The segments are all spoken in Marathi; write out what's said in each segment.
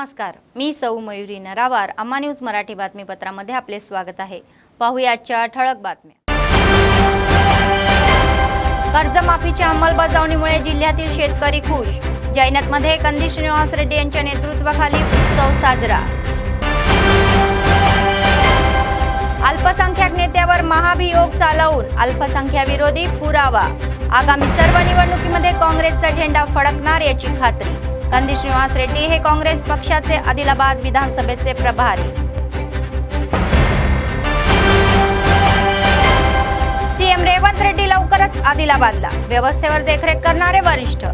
नमस्कार, मी सौ मयुरी नरावार. अम्मा न्यूज मराठी बातमीपत्रामध्ये आपले स्वागत आहे. पाहूया आजच्या ठळक बातम्या. कर्जमाफीच्या अंमलबजावणीमुळे जिल्ह्यातील शेतकरी खुश. जैनतमध्ये कंदी श्रीनिवास रेड्डी यांच्या नेतृत्वाखाली उत्सव साजरा. अल्पसंख्याक नेत्यावर महाभियोग चालवून अल्पसंख्याविरोधी पुरावा. आगामी सर्व निवडणुकीमध्ये काँग्रेसचा झेंडा फडकणार याची खात्री. कंदी श्रीनिवास रेड्डी हे काँग्रेस पक्षाचे आदिलाबाद विधानसभेचे प्रभारी. सीएम रेवंत रेड्डी लवकरच आदिलाबादला, व्यवस्थेवर देखरेख करणारे वरिष्ठ.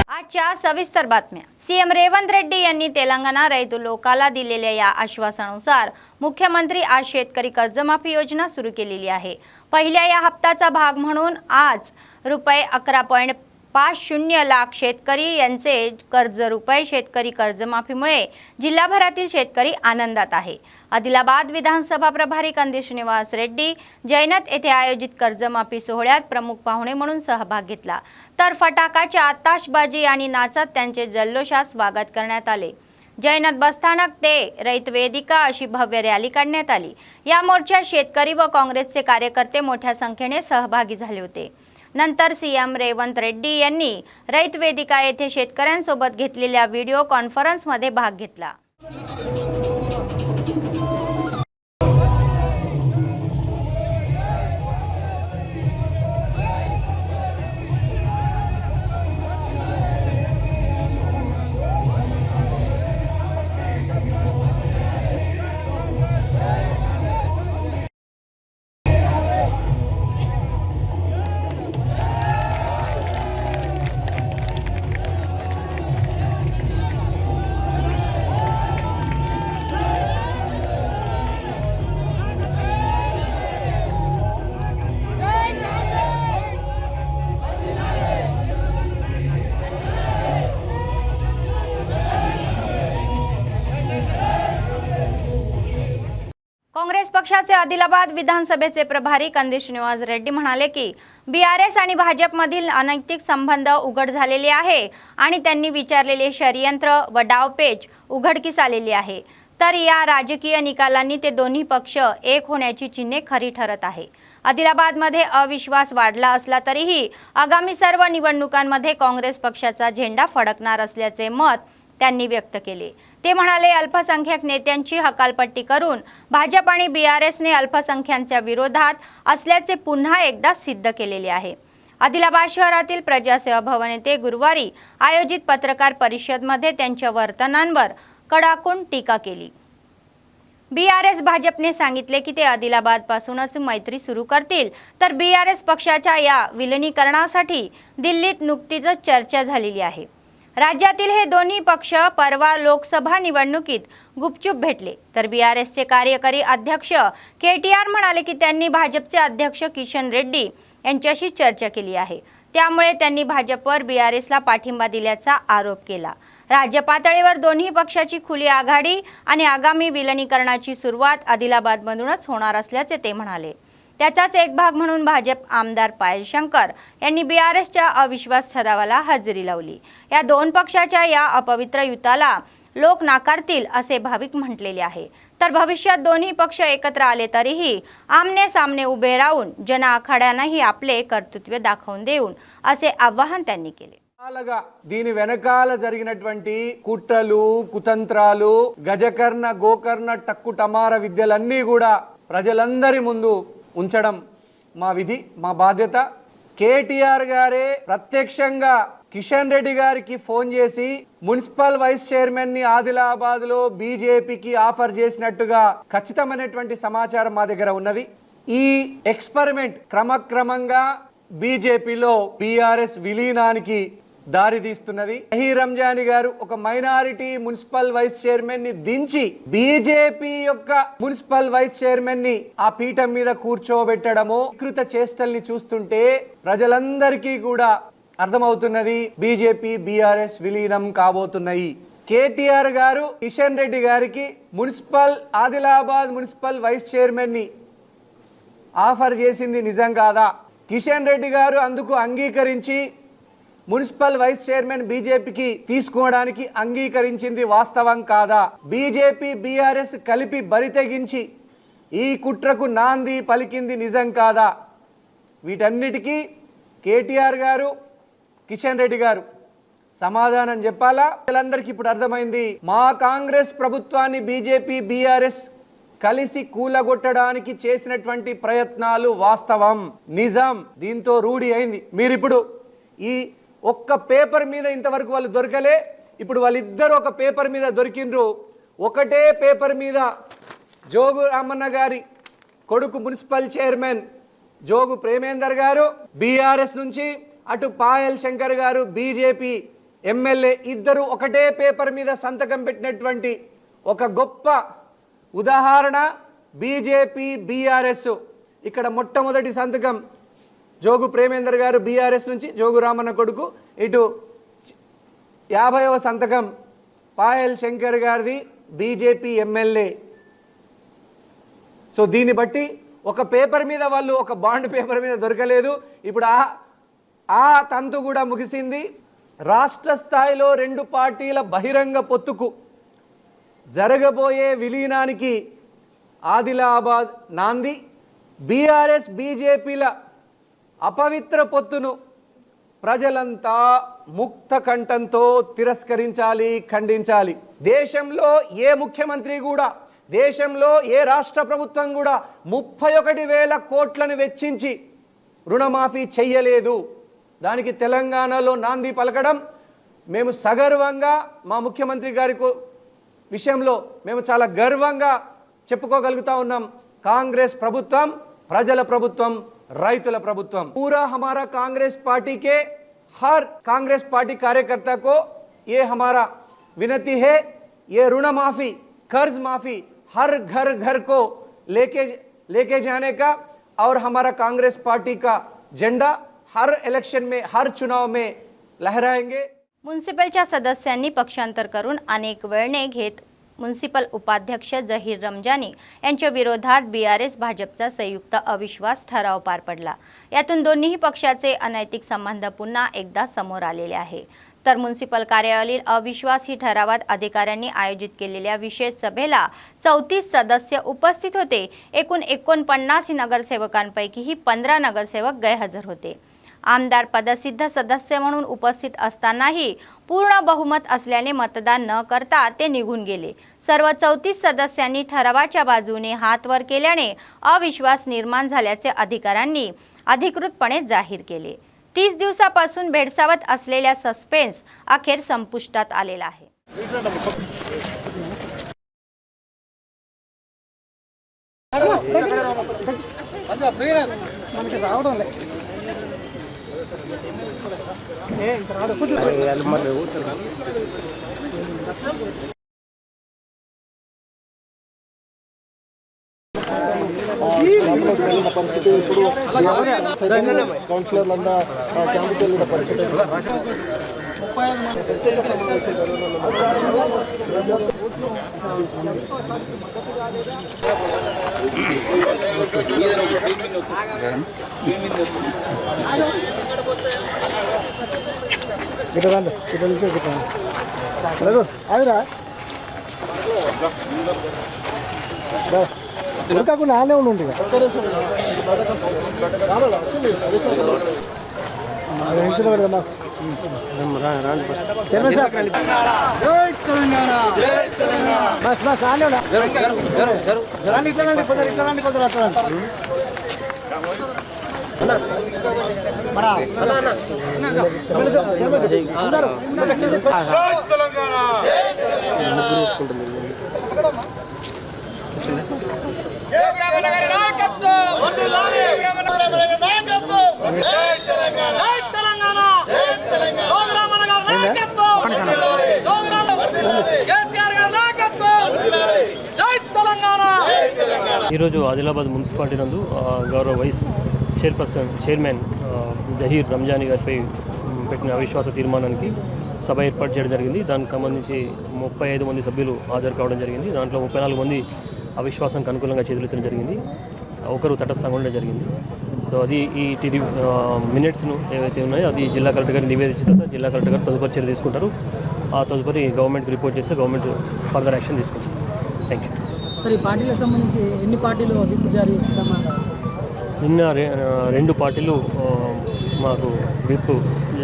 आजच्या सविस्तर बातम्या. सीएम रेवंत रेड्डी यांनी तेलंगणा रैतु लोकाला दिलेल्या या आश्वासनानुसार मुख्यमंत्री आज शेतकरी कर्जमाफी योजना सुरू केलेली आहे. पहिल्या या हप्त्याचा भाग म्हणून आज ₹11.50 लाख शेतकरी यांचे कर्ज शेतकरी कर्जमाफीमुळे जिल्हाभरातील शेतकरी आनंदात आहे. आदिलाबाद विधानसभा प्रभारी कंदी श्रीनिवास रेड्डी जैनत येथे आयोजित कर्जमाफी सोहळ्यात प्रमुख पाहुणे म्हणून सहभाग घेतला. तर फटाकाच्या आताशबाजी आणि नाचात त्यांचे जल्लोषात स्वागत करण्यात आले. जैनत बसस्थानक ते रैत वेदिका अशी भव्य रॅली काढण्यात आली. या मोर्चात शेतकरी व काँग्रेसचे कार्यकर्ते मोठ्या संख्येने सहभागी झाले होते. नंतर सीएम रेवंत रेड्डी यांनी रैत वेदिका येथे शेतकऱ्यांसोबत घेतलेल्या व्हिडिओ कॉन्फरन्समध्ये भाग घेतला. काँग्रेस पक्षाचे आदिलाबाद विधानसभेचे प्रभारी कंदी श्रीनिवास रेड्डी म्हणाले की बीआरएस आणि भाजपमधील अनैतिक संबंध उघड झालेले आहे आणि त्यांनी विचारलेले षडयंत्र व डावपेच उघडकीस आलेले आहे. तर या राजकीय निकालांनी ते दोन्ही पक्ष एक होण्याची चिन्हे खरी ठरत आहे. आदिलाबादमध्ये अविश्वास वाढला असला तरीही आगामी सर्व निवडणुकांमध्ये काँग्रेस पक्षाचा झेंडा फडकणार असल्याचे मत त्यांनी व्यक्त केले. ते म्हणाले, अल्पसंख्याक नेत्यांची हकालपट्टी करून भाजप आणि बीआरएसने अल्पसंख्याकांच्या विरोधात असल्याचे पुन्हा एकदा सिद्ध केलेले आहे. आदिलाबाद शहरातील प्रजासेवा भवन येथे गुरुवारी आयोजित पत्रकार परिषदेमध्ये त्यांच्या वर्तनांवर कडाकून टीका केली. बीआरएस भाजपने सांगितले की ते आदिलाबाद पासूनच मैत्री सुरू करतील, तर बीआरएस पक्षाच्या या विलिनीकरणासाठी दिल्लीत नुकतीच चर्चा झालेली आहे. राज्यातील हे दोन्ही पक्ष परवा लोकसभा निवडणुकीत गुपचूप भेटले. तर बीआरएसचे कार्यकारी अध्यक्ष केटीआर म्हणाले की त्यांनी भाजपचे अध्यक्ष किशन रेड्डी यांच्याशी चर्चा केली आहे. त्यामुळे त्यांनी भाजपवर बीआरएसला पाठिंबा दिल्याचा आरोप केला. राज्य पातळीवर दोन्ही पक्षाची खुली आघाडी आणि आगामी विलिनीकरणाची सुरुवात आदिलाबादमधूनच होणार असल्याचे ते म्हणाले. त्याचाच एक भाग म्हणून भाजप आमदार पायल शंकर यांनी बीआरएसच्या अविश्वास ठरावाला हजेरी लावली. या दोन पक्षाच्या या अपवित्र युताला लोक नाकारतील असे भाविक म्हटलेले आहे. तर भविष्यात दोन्ही पक्ष एकत्र आले तरीही आमने सामने उभे राहून जन आखाड्यांनाही आपले कर्तृत्व दाखवून देऊन असे आवाहन त्यांनी केले. దీని వెనకాల జరిగినటువంటి కుట్రలు కుతంత్రాలు గజకర్ణ గోకర్ణ టక్కు టమార విద్యలన్నీ కూడా ప్రజలందరి ముందు ఉంచడం మా విధి, మా బాధ్యత. కేటీఆర్ గారే ప్రత్యక్షంగా కిషన్ రెడ్డి గారికి ఫోన్ చేసి మున్సిపల్ వైస్ చైర్మన్ ని ఆదిలాబాద్ లో బీజేపీకి ఆఫర్ చేసినట్టుగా ఖచ్చితమైనటువంటి సమాచారం మా దగ్గర ఉన్నది. ఈ ఎక్స్పెరిమెంట్ క్రమక్రమంగా బీజేపీలో బీఆర్ఎస్ విలీనానికి దారి తీస్తున్నది. షహీర్ రంజానీ గారు ఒక మైనారిటీ మున్సిపల్ వైస్ చైర్మన్ ని దించి బీజేపీ యొక్క మున్సిపల్ వైస్ చైర్మన్ ని ఆ పీఠం మీద కూర్చోబెట్టడము వికృత చేష్టల్ని చూస్తుంటే ప్రజలందరికీ కూడా అర్థమవుతున్నది బీజేపీ బీఆర్ఎస్ విలీనం కాబోతున్నాయి. కేటీఆర్ గారు కిషన్ రెడ్డి గారికి ఆదిలాబాద్ మున్సిపల్ వైస్ చైర్మన్ ని ఆఫర్ చేసింది నిజం కాదా? కిషన్ రెడ్డి గారు అందుకు అంగీకరించి మున్సిపల్ వైస్ చైర్మన్ బీజేపీకి తీసుకోవడానికి అంగీకరించింది వాస్తవం కాదా? బీజేపీ బీఆర్ఎస్ కలిపి బరితెగించి ఈ కుట్రకు నాంది పలికింది నిజం కాదా? వీటన్నిటికీ కేటీఆర్ గారు, కిషన్ రెడ్డి గారు సమాధానం చెప్పాలా? వీళ్ళందరికీ ఇప్పుడు అర్థమైంది, మా కాంగ్రెస్ ప్రభుత్వాన్ని బీజేపీ బీఆర్ఎస్ కలిసి కూలగొట్టడానికి చేసినటువంటి ప్రయత్నాలు వాస్తవం, నిజం. దీంతో రూఢి అయింది. మీరిప్పుడు ఈ ఒక్క పేపర్ మీద ఇంతవరకు వాళ్ళు దొరకలే, ఇప్పుడు వాళ్ళిద్దరు ఒక పేపర్ మీద దొరికిండ్రు. ఒకటే పేపర్ మీద జోగు రామన్న గారి కొడుకు మున్సిపల్ చైర్మన్ జోగు ప్రేమేందర్ గారు బీఆర్ఎస్ నుంచి, అటు పాయల్ శంకర్ గారు బీజేపీ ఎమ్మెల్యే, ఇద్దరు ఒకటే పేపర్ మీద సంతకం పెట్టినటువంటి ఒక గొప్ప ఉదాహరణ బీజేపీ బీఆర్ఎస్. ఇక్కడ మొట్టమొదటి సంతకం జోగు ప్రేమేందర్ గారు బీఆర్ఎస్ నుంచి, జోగు రామన్న కొడుకు. ఇటు 50వ సంతకం పాయల్ శంకర్ గారిది బీజేపీ ఎమ్మెల్యే. సో దీన్ని బట్టి ఒక పేపర్ మీద వాళ్ళు ఒక బాండ్ పేపర్ మీద దొరకలేదు. ఇప్పుడు ఆ తంతు కూడా ముగిసింది. రాష్ట్ర స్థాయిలో 2 పార్టీల బహిరంగ పొత్తుకు జరగబోయే విలీనానికి ఆదిలాబాద్ నాంది. బీఆర్ఎస్ బీజేపీల అపవిత్ర పొత్తును ప్రజలంతా ముక్త కంఠంతో తిరస్కరించాలి, ఖండించాలి. దేశంలో ఏ ముఖ్యమంత్రి కూడా, దేశంలో ఏ రాష్ట్ర ప్రభుత్వం కూడా 31,000 కోట్లను వెచ్చించి రుణమాఫీ చెయ్యలేదు. దానికి తెలంగాణలో నాంది పలకడం మేము సగర్వంగా, మా ముఖ్యమంత్రి గారి విషయంలో మేము చాలా గర్వంగా చెప్పుకోగలుగుతా ఉన్నాం. కాంగ్రెస్ ప్రభుత్వం ప్రజల ప్రభుత్వం, రైతుల ప్రభుత్వం. पूरा हमारा कांग्रेस पार्टी के हर कांग्रेस पार्टी कार्यकर्ता को ये हमारा विनती है, ये ऋण माफी, कर्ज माफी हर घर घर को लेके जाने का, और हमारा कांग्रेस पार्टी का झंडा हर इलेक्शन में, हर चुनाव में लहराएंगे. म्युनिसिपलच्या सदस्यांनी पक्षांतर करून अनेक वेळणे घेत म्युनिसिपल उपाध्यक्ष जहीर रमजानी यांच्या विरोधात बीआरएस भाजपचा संयुक्त अविश्वास ठराव पार पडला. यातून दोन्ही पक्षाचे अनैतिक संबंध पुन्हा एकदा समोर आलेले आहे. तर म्युनिसिपल कार्यालयातील अविश्वास ही ठरावात अधिकाऱ्यांनी आयोजित केलेल्या विशेष सभेला 34 सदस्य उपस्थित होते. एकूण 49 नगरसेवकांपैकी 15 नगरसेवक गैरहजर होते. आमदार पदसिद्ध सदस्य म्हणून उपस्थित असतानाही पूर्ण बहुमत असल्याने मतदान न करता ते निघून गेले. सर्व 34 सदस्यांनी ठरावाच्या बाजूने हात वर केल्याने अविश्वास निर्माण झाल्याचे अधिकाऱ्यांनी अधिकृतपणे जाहीर केले. 30 दिवसापासून भेडसावत असलेल्या सस्पेन्स अखेर संपुष्टात आलेला आहे. కౌన్సిలర్లంతా క్యాంపుకి వెళ్ళిన పరిస్థితి. ఇటు రండి, ఇటు నుంచి అదిరా ఉడకకుండా ఆనే ఉండి బస్ బస్ ఆనే రండి, ఇట్లా రండి, కొందరు ఇట్లా రండి, కొందరు అట్లా రండి. ఈరోజు ఆదిలాబాద్ మున్సిపాలిటీ నందు గౌరవ వైస్ చైర్మన్ జహీర్ రంజానీ గారిపై పెట్టిన అవిశ్వాస తీర్మానానికి సభ ఏర్పాటు చేయడం జరిగింది. దానికి సంబంధించి 35 మంది సభ్యులు హాజరు కావడం జరిగింది. దాంట్లో 34 మంది అవిశ్వాసానికి అనుకూలంగా చేతులెత్తడం జరిగింది, ఒకరు తటస్థంగా ఉండడం జరిగింది. సో అది ఈ టీడీ మినిట్స్ను ఏవైతే ఉన్నాయో అది జిల్లా కలెక్టర్ గారికి నివేదించిన తర్వాత జిల్లా కలెక్టర్ గారు తదుపరి చర్య తీసుకుంటారు. ఆ తదుపరి గవర్నమెంట్కి రిపోర్ట్ చేస్తే గవర్నమెంట్ ఫర్దర్ యాక్షన్ తీసుకుంటారు. Thank you. మరి పార్టీలకు సంబంధించి ఎన్ని పార్టీలు విప్ జారీ చేస్తామా? నిన్న 2 పార్టీలు మాకు విప్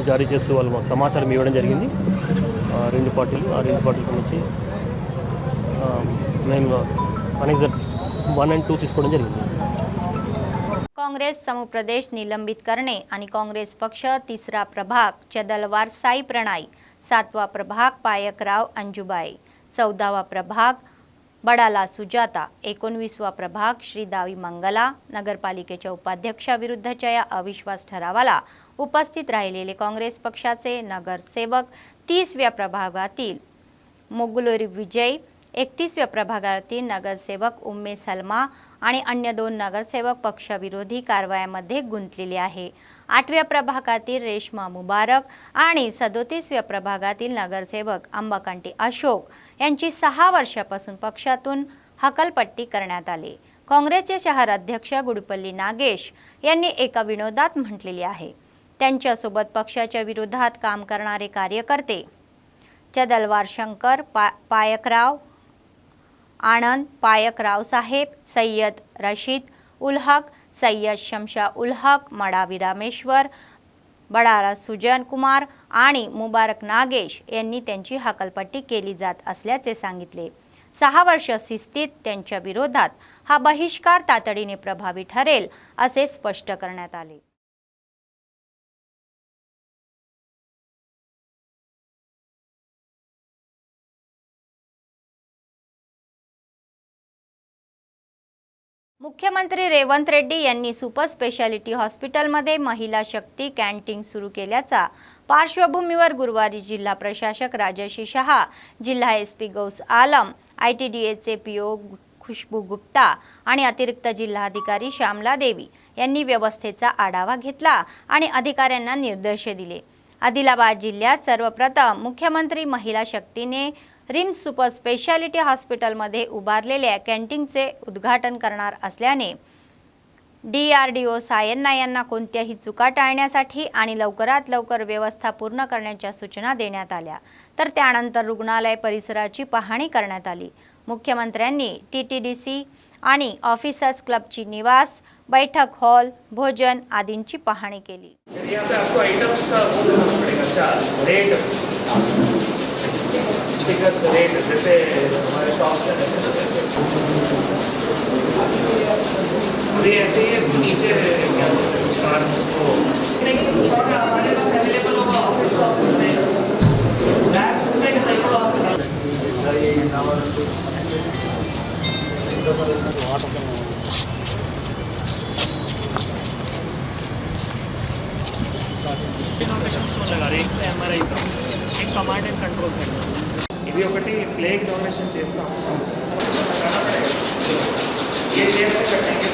జారీ చేస్తూ వాళ్ళు మాకు సమాచారం ఇవ్వడం జరిగింది. 2 పార్టీలు సంబంధించి మేము అనెక్సర్ 1 and 2 తీసుకోవడం జరిగింది. काँग्रेस समुप्रदेश निलंबित करणे आणि काँग्रेस पक्ष 3रा प्रभाग चदलवार साई प्रणय, 7वा प्रभाग पायकराव अंजुबाई, 14वा प्रभाग बडाला सुजाता, 19वा प्रभाग श्रीदावी मंगला नगरपालिकेच्या उपाध्यक्षाविरुद्धच्या या अविश्वास ठरावाला उपस्थित राहिलेले काँग्रेस पक्षाचे नगरसेवक 30व्या प्रभागातील मोगलोरी विजय, 31व्या प्रभागातील नगरसेवक उम्मे सलमा आणि अन्य 2 नगरसेवक पक्षविरोधी कारवायांमध्ये गुंतलेले आहे. 8व्या प्रभागातील रेश्मा मुबारक आणि 37व्या प्रभागातील नगरसेवक अंबाकांटी अशोक यांची 6 वर्षापासून पक्षातून हकलपट्टी करण्यात आली. काँग्रेसचे शहर अध्यक्ष गुडपल्ली नागेश यांनी एका विनोदात म्हटलेले आहे, त्यांच्यासोबत पक्षाच्या विरोधात काम करणारे कार्यकर्ते चदलवार शंकर पायकराव, आनंद पायकराव साहेब, सय्यद रशीद उल हक, सय्यद शमशा उल हक, मडावी रामेश्वर, बडाला सुजन कुमार आणि मुबारक नागेश यांनी त्यांची हकलपट्टी केली जात असल्याचे सांगितले. 6 वर्ष शिस्तीत त्यांच्या विरोधात हा बहिष्कार तातडीने प्रभावी ठरेल असे स्पष्ट करण्यात आले. मुख्यमंत्री रेवंत रेड्डी यांनी सुपर स्पेशालिटी हॉस्पिटलमध्ये महिला शक्ती कॅन्टीन सुरू केल्याचा पार्श्वभूमीवर गुरुवारी जिल्हा प्रशासक राजश्री शहा, जिल्हा एसपी गौस आलम, ITDAचे PO खुशबू गुप्ता आणि अतिरिक्त जिल्हाधिकारी श्यामला देवी यांनी व्यवस्थेचा आढावा घेतला आणि अधिकाऱ्यांना निर्देश दिले. आदिलाबाद जिल्ह्यात सर्वप्रथम मुख्यमंत्री महिला शक्तीने रिम्स सुपर स्पेशालिटी हॉस्पिटलमध्ये उभारलेल्या कॅन्टीनचे उद्घाटन करणार असल्याने DRDO सायन्ना यांना कोणत्याही चुका टाळण्यासाठी आणि लवकरात लवकर व्यवस्था पूर्ण करण्याच्या सूचना देण्यात आल्या. तर त्यानंतर रुग्णालय परिसराची पाहणी करण्यात आली. मुख्यमंत्र्यांनी TTDC आणि ऑफिसर्स क्लबची निवास, बैठक हॉल, भोजन आदींची पाहणी केली. स्टिकर्स रेट जैसे हमारे शॉप्स में रहते हैं अभी ऐसे ही इसके नीचे क्या बोलते हैं चार तो हमारे पास अवेलेबल होगा ऑफिस में बैग्स में के टाइप ऑफिस लगा रहे एक MRI का एक कमांड एंड कंट्रोल सेंटर ఇది ఒకటి ప్లేగ్ డొనేషన్ చేస్తాం ये చేస్తే కట్టేంगे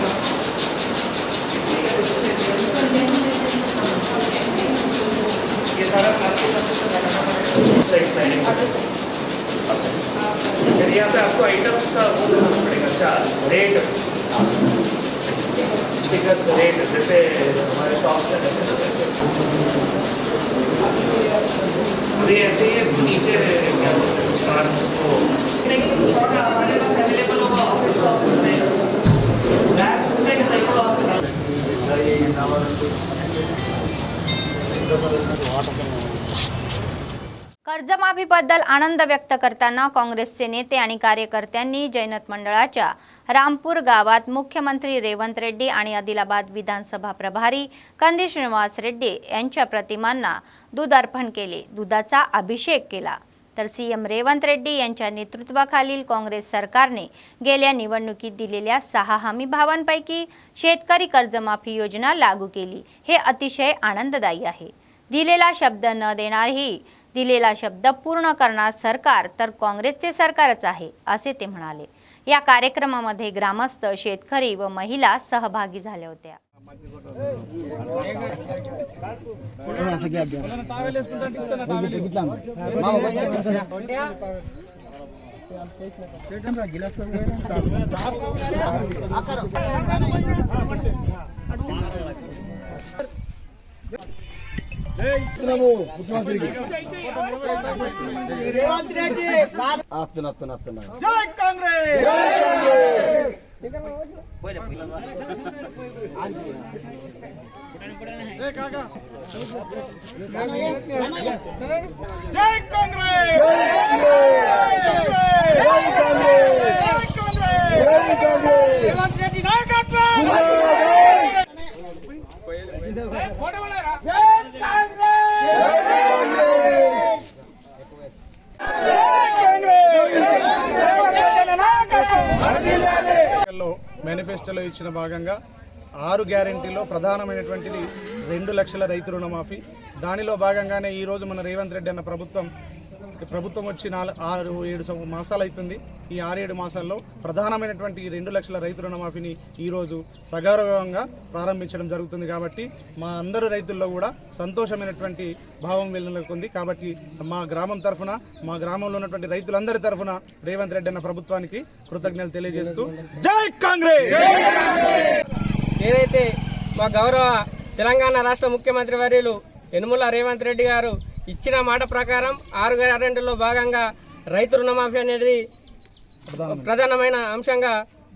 ये सारा प्लास्टिक का बनाना पड़ेगा सही स्लाइडिंग फिर यहाँ पे आपको आइटम्स का वो देना पड़ेगा चार्ज रेट स्टिकर्स रेट जैसे हमारे शॉप्स में रहते हैं अभी ऐसे ही इसके नीचे क्या बोलते हैं चार तो हमारे पास अवेलेबल होगा ऑफिस में बैग्स में के टाइप ऑफिस कर्जमाफीबद्दल आनंद व्यक्त करताना काँग्रेसचे नेते आणि कार्यकर्त्यांनी जैनत मंडळाच्या रामपूर गावात मुख्यमंत्री रेवंत रेड्डी आणि आदिलाबाद विधानसभा प्रभारी कंदी श्रीनिवास रेड्डी यांच्या प्रतिमांना दूध अर्पण केले, दुधाचा अभिषेक केला. तर CM रेवंत रेड्डी यांच्या नेतृत्वाखालील काँग्रेस सरकारने गेल्या निवडणुकीत दिलेल्या 6 हमी भावांपैकी शेतकरी कर्जमाफी योजना लागू केली. हे अतिशय आनंददायी आहे. दिलेला शब्द न देणारही दिलेला शब्द पूर्ण करणार सरकार तर काँग्रेसचे सरकारच आहे असे ते म्हणाले. या कार्यक्रमामध्ये ग्रामस्थ, शेतकरी व महिला सहभागी झाल्या होत्या. మేనిఫెస్టోలో ఇచ్చిన భాగంగా 6 గ్యారెంటీలో ప్రధానమైనటువంటిది 2 లక్షల రైతు రుణమాఫీ. దానిలో భాగంగానే ఈరోజు మన రేవంత్ రెడ్డి అన్న ప్రభుత్వం వచ్చి 6-7 మాసాలు అవుతుంది. ఈ 6-7 మాసాల్లో ప్రధానమైనటువంటి ఈ 2 లక్షల రైతు రుణమాఫీని ఈరోజు సగౌరవంగా ప్రారంభించడం జరుగుతుంది. కాబట్టి మా అందరు రైతుల్లో కూడా సంతోషమైనటువంటి భావం వెలువడుతుంది. కాబట్టి మా గ్రామం తరఫున, మా గ్రామంలో ఉన్నటువంటి రైతులందరి తరఫున రేవంత్ రెడ్డి అన్న ప్రభుత్వానికి కృతజ్ఞతలు తెలియజేస్తూ జై కాంగ్రెస్. ఏదైతే మా గౌరవ తెలంగాణ రాష్ట్ర ముఖ్యమంత్రి వర్యులు యనుమల రేవంత్ రెడ్డి గారు ఇచ్చిన మాట ప్రకారం 6 గ్యారెంటీల్లో భాగంగా రైతు రుణమాఫీ అనేది ప్రధానమైన అంశంగా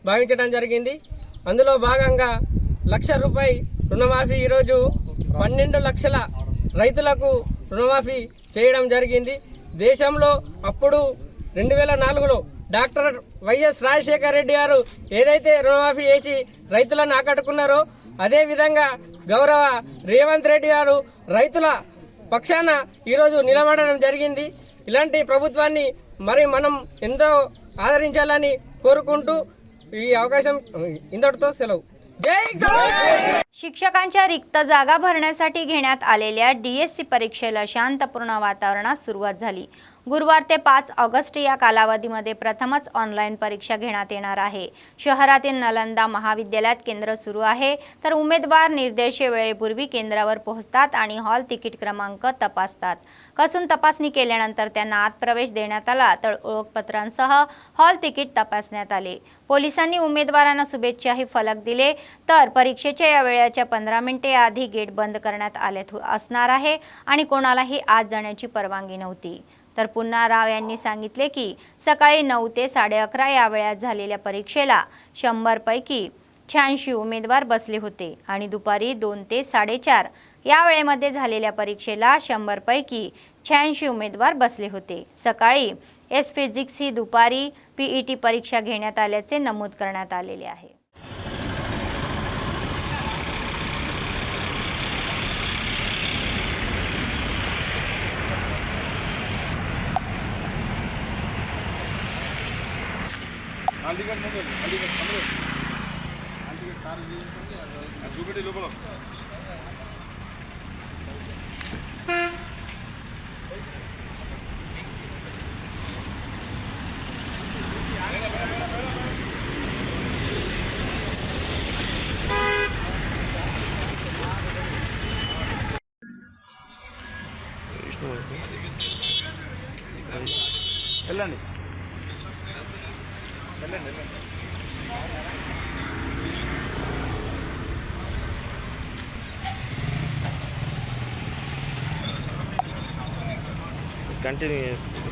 భావించడం జరిగింది. అందులో భాగంగా ₹1,00,000 రుణమాఫీ ఈరోజు 12 లక్షల రైతులకు రుణమాఫీ చేయడం జరిగింది. దేశంలో అప్పుడు 2004లో డాక్టర్ వైఎస్ రాజశేఖర రెడ్డి గారు ఏదైతే రుణమాఫీ చేసి రైతులను ఆకట్టుకున్నారో అదేవిధంగా గౌరవ రేవంత్ రెడ్డి గారు రైతుల పక్షాన ఈరోజు నిలబడడం జరిగింది. ఇలాంటి ప్రభుత్వాన్ని మరి మనం ఎంతో ఆదరించాలని కోరుకుంటూ ఈ అవకాశం ఇంతటితో సెలవు. जय गौरव. शिक्षकांच्या रिक्त जागा भरण्यासाठी घेण्यात आलेल्या DSC परीक्षेला शांतपूर्ण वातावरणात सुरुवात झाली. गुरुवार ते 5 ऑगस्ट या कालावधीमध्ये प्रथमच ऑनलाईन परीक्षा घेण्यात येणार आहे. शहरातील नालंदा महाविद्यालयात केंद्र सुरू आहे, तर उमेदवार निर्देश वेळेपूर्वी केंद्रावर पोहोचतात आणि हॉल तिकीट क्रमांक तपासतात. कसून तपासणी केल्यानंतर त्यांना आत प्रवेश देण्यात आला, तर ओळखपत्रांसह हॉल तिकीट तपासण्यात आले. पोलिसांनी उमेदवारांना शुभेच्छाही फलक दिले, तर परीक्षेच्या या वेळेच्या 15 मिनिटे आधी गेट बंद करण्यात आले असणार आहे आणि कोणालाही आत जाण्याची परवानगी नव्हती. तर पुन्हा राव यांनी सांगितले की सकाळी 9 ते 11:30 या वेळात झालेल्या परीक्षेला 100 पैकी 86 उमेदवार बसले होते आणि दुपारी 2 ते 4:30 या वेळेमध्ये झालेल्या परीक्षेला 100 पैकी 86 उमेदवार बसले होते. सकाळी एस फिजिक्स ही दुपारी PET परीक्षा घेण्यात आल्याचे नमूद करण्यात आलेले आहे. కంటిన్యూ చేస్తుంది.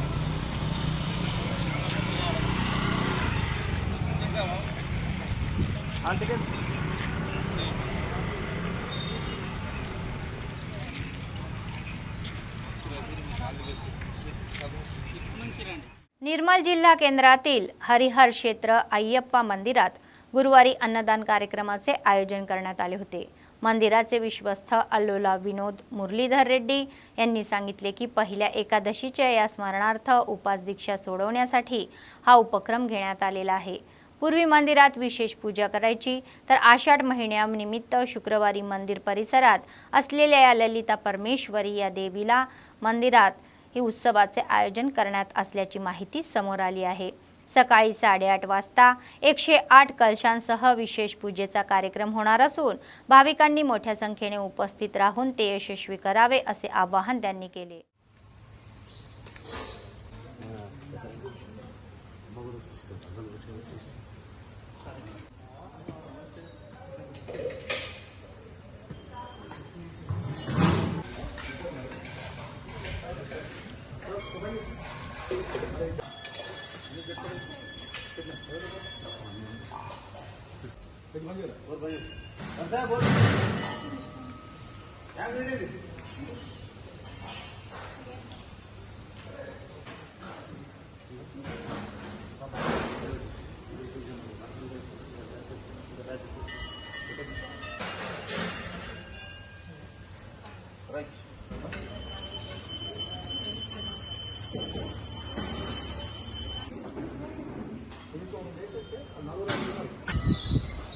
निर्मल जिल्हा केंद्रातील हरिहर क्षेत्र अय्यप्पा मंदिरात गुरुवारी अन्नदान कार्यक्रमाचे आयोजन करण्यात आले होते. मंदिराचे विश्वस्त अल्लोला विनोद मुरलीधर रेड्डी यांनी सांगितले की पहिल्या एकादशीच्या या स्मरणार्थ उपास दीक्षा सोडवण्यासाठी हा उपक्रम घेण्यात आलेला आहे. पूर्वी मंदिरात विशेष पूजा करायची, तर आषाढ महिन्यानिमित्त शुक्रवारी मंदिर परिसरात असलेल्या या ललिता परमेश्वरी या देवीला मंदिरात ही उत्सवाचे आयोजन करण्यात असल्याची माहिती समोर आली आहे. सकाळी 8:30 वाजता 108 कलशांसह विशेष पूजेचा कार्यक्रम होणार असून भाविकांनी मोठ्या संख्येने उपस्थित राहून ते यशस्वी करावे असे आवाहन त्यांनी केले.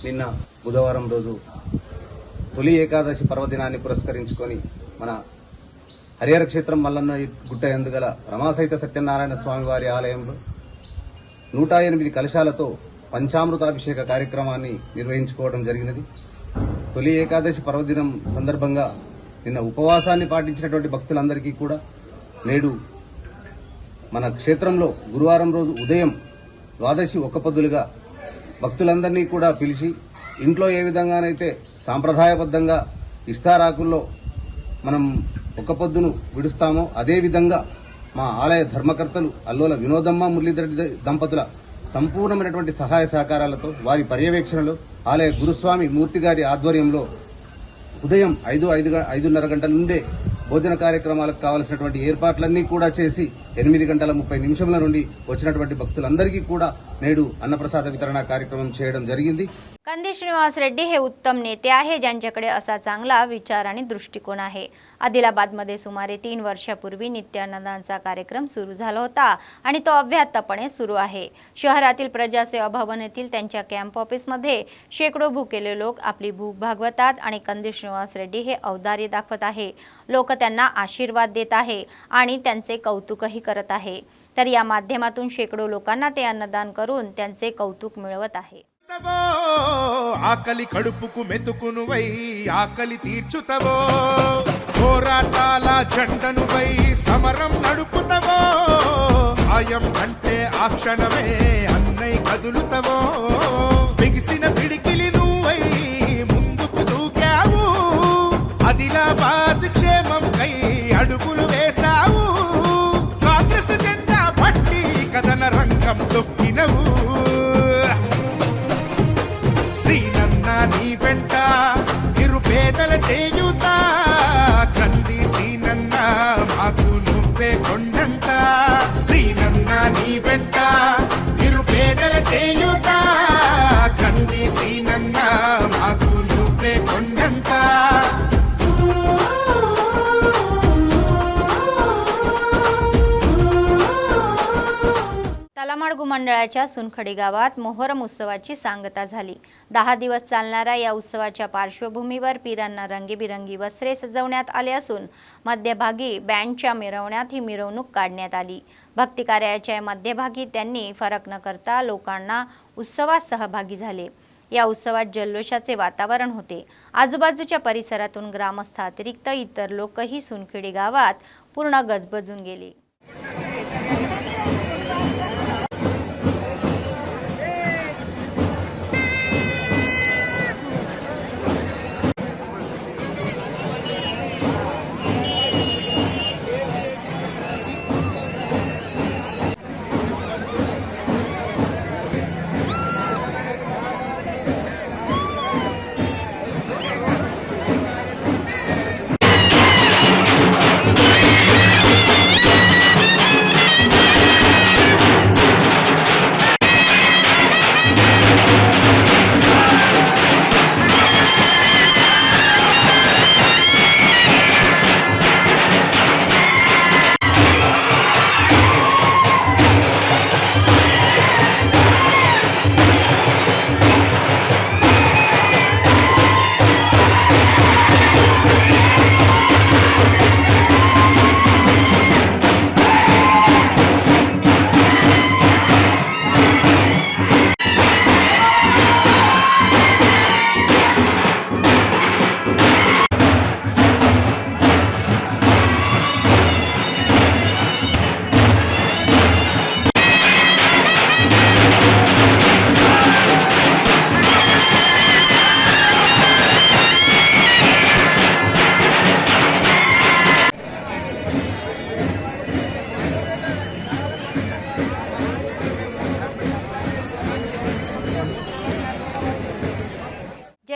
నిన్న బుధవారం రోజు తొలి ఏకాదశి పర్వదినాన్ని పురస్కరించుకొని మన హరిహర క్షేత్రం మల్లన్న గుట్ట ఎందుగల రమాసహిత సత్యనారాయణ స్వామి వారి ఆలయంలో 108 కలశాలతో పంచామృతాభిషేక కార్యక్రమాన్ని నిర్వహించుకోవడం జరిగినది. తొలి ఏకాదశి పర్వదినం సందర్భంగా నిన్న ఉపవాసాన్ని పాటించినటువంటి భక్తులందరికీ కూడా నేడు మన క్షేత్రంలో గురువారం రోజు ఉదయం ద్వాదశి ఒక్కపొద్దులుగా భక్తులందరినీ కూడా పిలిచి ఇంట్లో ఏ విధంగానైతే సాంప్రదాయబద్ధంగా ఇస్తారాకుల్లో మనం ఒక్కపొద్దును విడుస్తామో అదేవిధంగా మా ఆలయ ధర్మకర్తలు అల్లోల వినోదమ్మ మురళీధర్ దంపతుల సంపూర్ణమైనటువంటి సహాయ సహకారాలతో వారి పర్యవేక్షణలో ఆలయ గురుస్వామి మూర్తి గారి ఆధ్వర్యంలో ఉదయం 5:30 గంటల నుండే భోజన కార్యక్రమాలకు కావలసినటువంటి ఏర్పాట్లన్నీ కూడా చేసి 8:30 నుండి వచ్చినటువంటి भक्तुलंदरिकी కూడా నేడు అన్నప్రసాద వితరణ కార్యక్రమం చేయడం జరిగింది. कंदी श्रीनिवास रेड्डी हे उत्तम नेते आहे ज्यांच्याकडे असा चांगला विचार आणि दृष्टिकोन आहे. आदिलाबादमध्ये सुमारे 3 वर्षापूर्वी नित्यानंदांचा कार्यक्रम सुरू झाला होता आणि तो अव्याहतपणे सुरू आहे. शहरातील प्रजासेवा भवन येथील त्यांच्या कॅम्प ऑफिसमध्ये शेकडो भुकेले लोक आपली भूक भागवतात आणि कंदी श्रीनिवास रेड्डी हे औदार्य दाखवत आहे. लोक त्यांना आशीर्वाद देत आहे आणि त्यांचे कौतुकही करत आहे. तर या माध्यमातून शेकडो लोकांना ते अन्नदान करून त्यांचे कौतुक मिळवत आहे. ఆకలి కడుపుకు మెతుకునువై ఆకలి తీర్చుతవో పోరాటాల జెండనువై సమరం నడుపుతవో ఆయం అంటే ఆ క్షణమే అన్నై కదులుతవో బిగిసిన పిడికిలి నువ్వై ముందుకు దూకావు ఆదిలాబాద్ క్షేమం కై అడుగులు వేశావు కాంగ్రెస్ జెండా పట్టి కథన రంగం తొక్కినవు నీ వెంట నిరుపేదల చేయుత కంది సీనన్న మాకు నువ్వే కొండంత సీనన్న నీ వెంట నిరుపేదల చేయుత కంది సీనన్న మాకు నువ్వే కొండంత तलामाडगु मंडळाच्या सुनखडी गावात मोहरम उत्सवाची सांगता झाली. 10 दिवस चालणाऱ्या या उत्सवाच्या पार्श्वभूमीवर पीरांना रंगीबिरंगी वस्त्रे सजवण्यात आले असून मध्यभागी बँडच्या मिरवण्यात ही मिरवणूक काढण्यात आली. भक्ती कार्याच्या मध्यभागी त्यांनी फरक न करता लोकांना उत्सवात सहभागी झाले. या उत्सवात जल्लोषाचे वातावरण होते. आजूबाजूच्या परिसरातून ग्रामस्थांव्यतिरिक्त इतर लोकही सुनखडी गावात पूर्ण गजबजून गेले.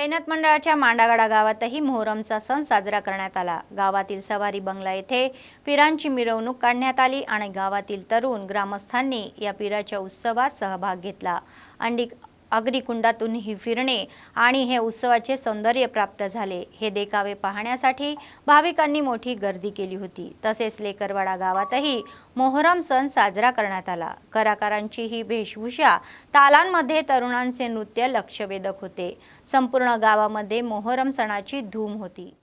जैनत मंडळाच्या मांडागडा गावातही मोहरमचा सण साजरा करण्यात आला। गावातील सवारी बंगला येथे पिरांची मिरवणूक काढण्यात आली आणि गावातील तरुण ग्रामस्थांनी या पिराच्या उत्सवात सहभाग घेतला। अग्निकुंडातून ही फिरणे आणि हे उत्सवाचे सौंदर्य प्राप्त झाले। हे देखावे पाहण्यासाठी भाविकांनी मोठी गर्दी केली होती। तसेच लेकरवाडा गावातही मोहरम सण साजरा करण्यात आला। कलाकारांची ही वेशभूषा, तालांमध्ये तरुणांचे नृत्य लक्षवेधक होते। संपूर्ण गावामध्ये मोहरम सणाची धूम होती।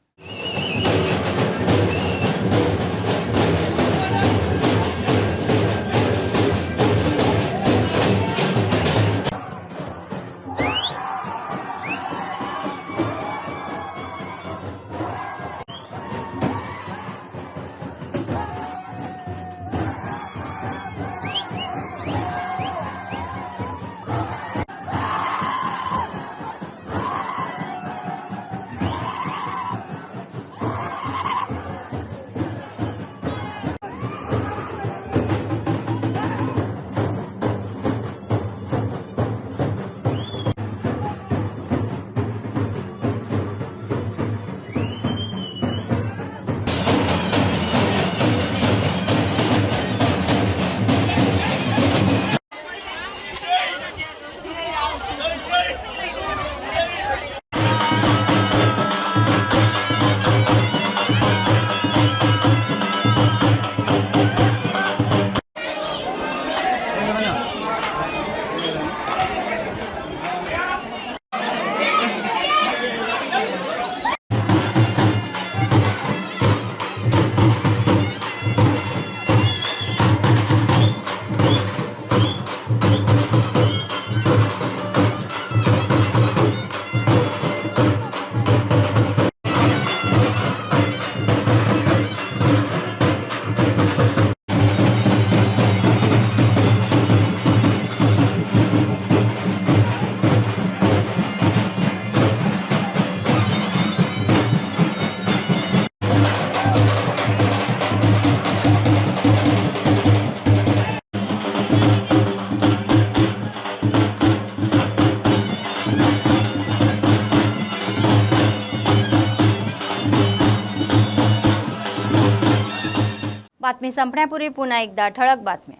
बातमी संपण्यापूर्वी पुन्हा एकदा ठळक बातम्या।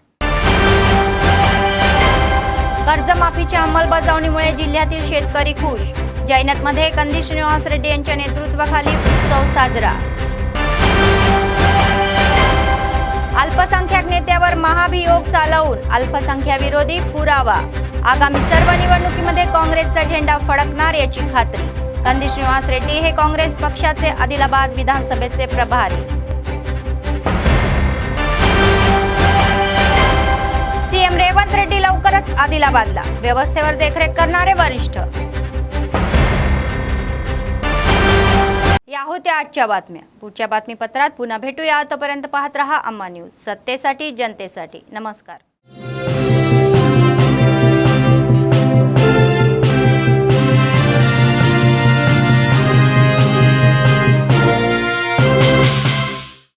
कर्जमाफीच्या अंमलबजावणीमुळे जिल्ह्यातील शेतकरी खुश। जैनतमध्ये कंदी श्रीनिवास रेड्डी यांच्या नेतृत्वाखाली उत्सव साजरा। अल्पसंख्याक नेत्यावर महाभियोग चालवून अल्पसंख्याविरोधी पुरावा। आगामी सर्व निवडणुकीमध्ये काँग्रेसचा झेंडा फडकणार याची खात्री। कंदी श्रीनिवास रेड्डी हे काँग्रेस पक्षाचे आदिलाबाद विधानसभेचे प्रभारी। सीएम रेवंत रेड्डी लवकरच आदिलाबादला, व्यवस्थेवर देखरेख करणारे वरिष्ठ। या होत्या आजच्या बातम्या। पुढच्या बातमीपत्रात पुन्हा भेटूया। तोपर्यंत पाहत रहा अम्मा न्यूज, सत्तेसाठी जनतेसाठी। नमस्कार।